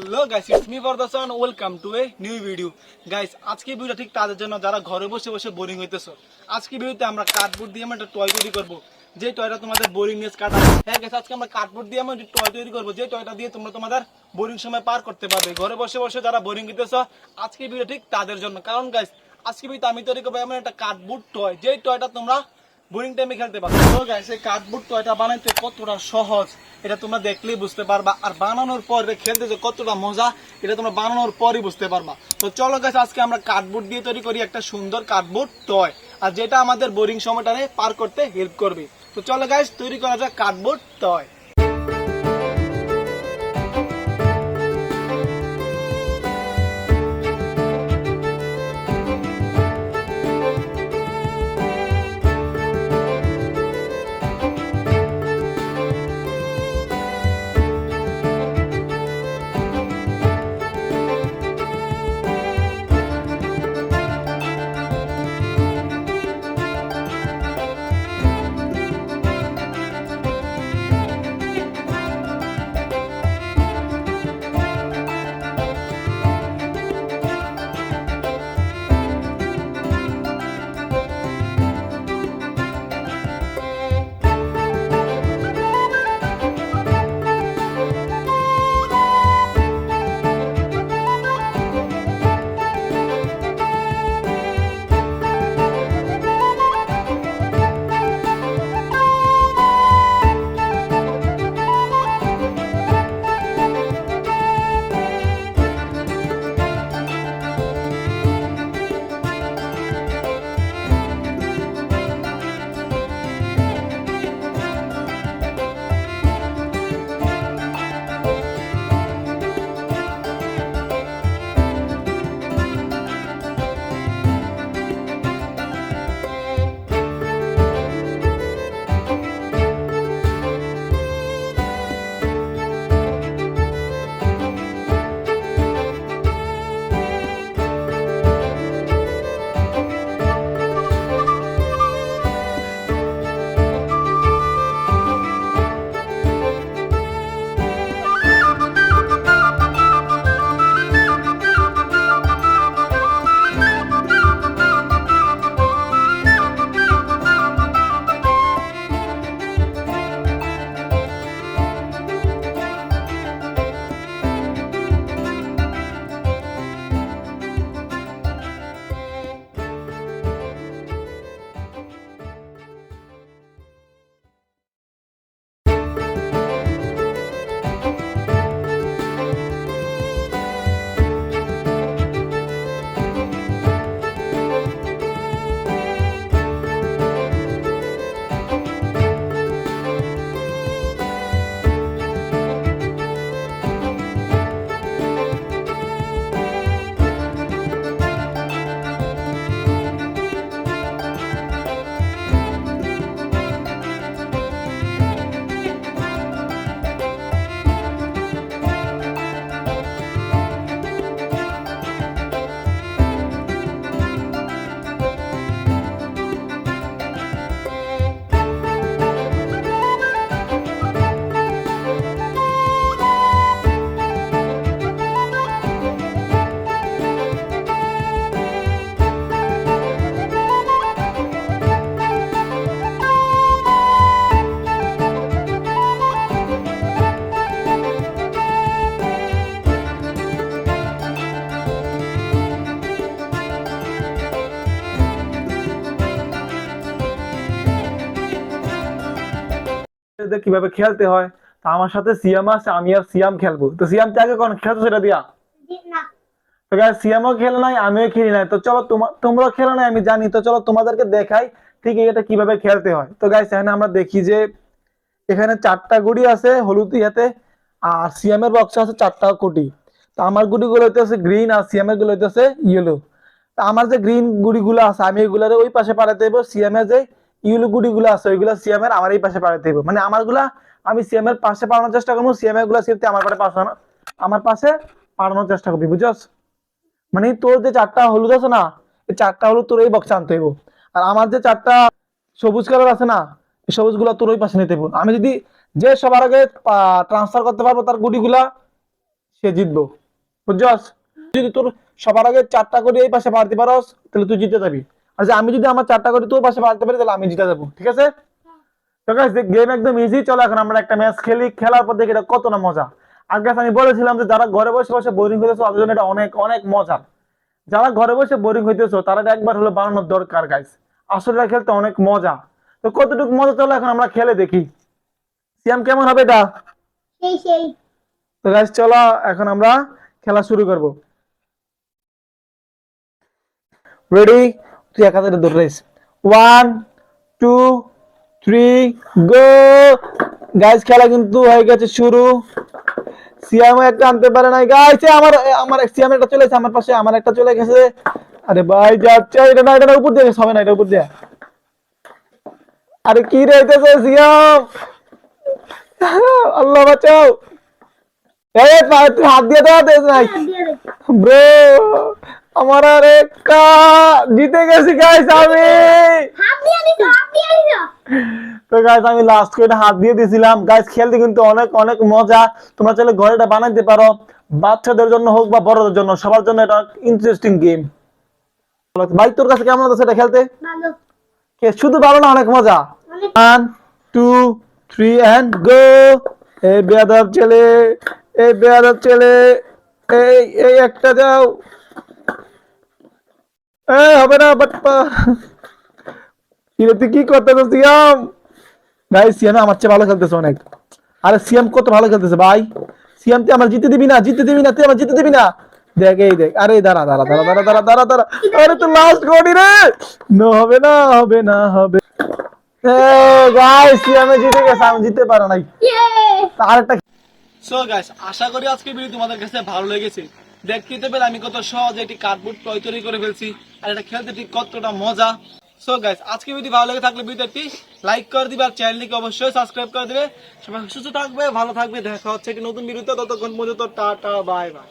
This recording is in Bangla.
হ্যালো গাইস, ইটস মি ফরদাসান। Welcome to a new video. Guys, আজকে ভিডিওটা ঠিক তাদের জন্য যারা ঘরে বসে বসে বোরিং হইতেছো। আজকে ভিডিওতে আমরা কার্ডবোর্ড দিয়ে একটা টয় তৈরি করব, যে টয়টা তোমাদের বোরিংনেস কাটাবে। হ্যাঁ গাইস, আজকে আমরা কার্ডবোর্ড দিয়ে একটা টয় তৈরি করব, যে টয়টা দিয়ে তোমরা তোমাদের বোরিং সময় পার করতে পারবে। ঘরে বসে বসে যারা বোরিং হইতেছো, আজকে ভিডিও ঠিক তাদের জন্য। কারণ গাইস, আজকে ভিডিওতে আমি তৈরি করবো এমন একটা কার্ডবোর্ড টয়, যে টয়টা তোমরা বোরিং টাইমে খেলতে পারো। তো গাইস, এই কার্ডবোর্ড টয়টা বানাইতে কতটা সহজ এটা তোমরা দেখলেই বুঝতে পারবা, আর বানানোর পর খেলতে যে কতটা মজা এটা তোমরা বানানোর পরই বুঝতে পারবা। তো চলো গাইস, আজকে আমরা কার্ডবোর্ড দিয়ে তৈরি করি একটা সুন্দর কার্ডবোর্ড টয়, আর যেটা আমাদের বোরিং সময়টা পার করতে হেল্প করবে। তো চলো গাইস, তৈরি করা যাক কার্ডবোর্ড টয়। কিভাবে খেলতে হয়, তা আমার সাথে সিয়াম আছে, আমি আর সিয়াম খেলবো। তো সিয়াম আগে কোন খেলছো সেটা দিয়া। তো গাইস, সিয়ামও খেলে নাই, আমিও খেলি নাই। তো চলো তোমরাও খেলো নাই আমি জানি, তো চলো তোমাদেরকে দেখাই ঠিক এটা কিভাবে খেলতে হয়। তো গাইস, এখানে আমরা দেখি যে এখানে 4টা গুড়ি আছে হলুদ ইয়াতে, আর সিয়ামের বক্সে আছে 4টা গুটি। তো আমার গুটিগুলো হইতেছে গ্রিন, আর সিয়ামের গুলো হইতেছে ইয়েলো। তো আমার যে গ্রিন গুড়িগুলো আছে আমি এগুলারে ওই পাশে পাঠাতে দেবো, সিয়ামের যে ইয়েলো গুড়িগুলো আছে ওইগুলা সিয়ামের আমার এই পাশে পাঠাতে দেবো। মানে আমারগুলা আমি সিয়ামের পাশে পাঠানোর চেষ্টা করবো, সিয়ামের গুলা সিফতে আমার পাশে পাঠানোর চেষ্টা করবি, বুঝছস? মানে তোর যে 4টা হলুদ আছে না, এই 4টা হলুদ তোর এই বক্সে আনতে হইব, আর আমার যে 4টা সবুজ কালার আছে না, এই সবুজ গুলা তোর ওই পাশে নিতে হইব। আমি যদি যে সবার আগে ট্রান্সফার করতে পারবো তার গুটিগুলা সে জিতবো, বুঝছস? যদি তোর সবার আগে 4টা করে এই পাশে মারতে পারস তাহলে তুই জিতে যাবি, আর যে আমি যদি আমার 4টা করে তোর পাশে মারতে পারি তাহলে আমি জিতে যাবো, ঠিক আছে? তো গাইস গেম একদম ইজি, চলো এখন আমরা একটা ম্যাচ খেলি, খেলার পর দেখি এটা কত না মজা। আর গাইস আমি বলেছিলাম যে যারা ঘরে বসে বসে বোরিং হইতেছো তাদের জন্য এটা অনেক অনেক মজা। যারা ঘরে বসে বোরিং হইতেছো তারা এটা একবার হলো বানানোর দরকার গাইস, আসলে এটা খেলতে অনেক মজা। তো কতটুকু মজা চলো এখন আমরা খেলে দেখি সিয়াম কেমন হবে এটা। সেই সেই তো গাইস চলো এখন আমরা খেলা শুরু করব। রেডি? তুই এক হাতে ধরে রাখিস। 1 2 3 গো। গাইস খেলা কিন্তু হয়ে গেছে শুরু। সিয়াম একটা আনতে পারে নাই গাইস, আমার আমার সিয়াম একটা চলে এসেছে আমার পাশে, আমার একটা চলে গেছে। আরে ভাই যাচ্ছে, এটা না, এটা উপর দিয়ে গেছে, হবে না, এটা উপর দিয়ে। আরে কি রে হইতেছে সিয়াম, আল্লাহ বাঁচাও। এই তুই হাত দিয়ে দেওয়া দেশ নাই দিয়ে দে ব্রো, আমার আর একটা জিতে গেছি গাইস আমি। হাত দিয়ে দিছো হাত দিয়ে দিছো তো গাইস আমি লাস্ট করে হাত দিয়ে দিয়েছিলাম। গাইস খেলতে কিন্তু অনেক অনেক মজা, তোমরা চাইলে ঘরে এটা বানাইতে পারো, বাচ্চাদের জন্য হোক বা বড়দের জন্য, সবার জন্য এটা ইন্টারেস্টিং গেম। ভাই তোর কাছে কেমন আছে এটা খেলতে? ভালো শুধু ভালো না, অনেক মজা। অনেক 1 2 3 এন্ড গো। এই বেয়াদব ছেলে, এই বেয়াদব ছেলে, এই এই একটা যাও, এই হবে না বাটপা। তুই কি করতেছ সিয়াম? ভাই সিয়াম আমার চেয়ে ভালো খেলতেছে অনেক। আরে সিয়াম কত ভালো খেলতেছে ভাই। সিয়াম তুই আমার জিতে দিবি না, জিতে দিবি না, তুই আমার জিতে দিবি না। দেখ এই দেখ, আরে দাঁড়া দাঁড়া দাঁড়া দাঁড়া দাঁড়া দাঁড়া দাঁড়া, আরে তো লাস্ট কোডি রে। না হবে না, হবে না, হবে। এ গাইস সিয়ামে জিতে গেছে, আমি জিততে পারা নাই। ইয়ে আরেকটা। সো গাইস, আশা করি আজকের ভিডিও তোমাদের কাছে ভালো লেগেছে। দেখতে পেলে আমি কত সহজে একটি কার্ডবোর্ড টয় তৈরি করে ফেলছি, আর এটা খেলতে ঠিক কতটা মজা। সো গাইস, আজকে ভিডিও ভালো লেগে থাকলে ভিডিওটি লাইক করে দিবে, আর চ্যানেলটিকে অবশ্যই সাবস্ক্রাইব করে দিবে। সবাই সুস্থ থাকবে, ভালো থাকবে, দেখা হচ্ছে একটি নতুন ভিডিওতে। ততক্ষণ পর্যন্ত টাটা বাই বাই।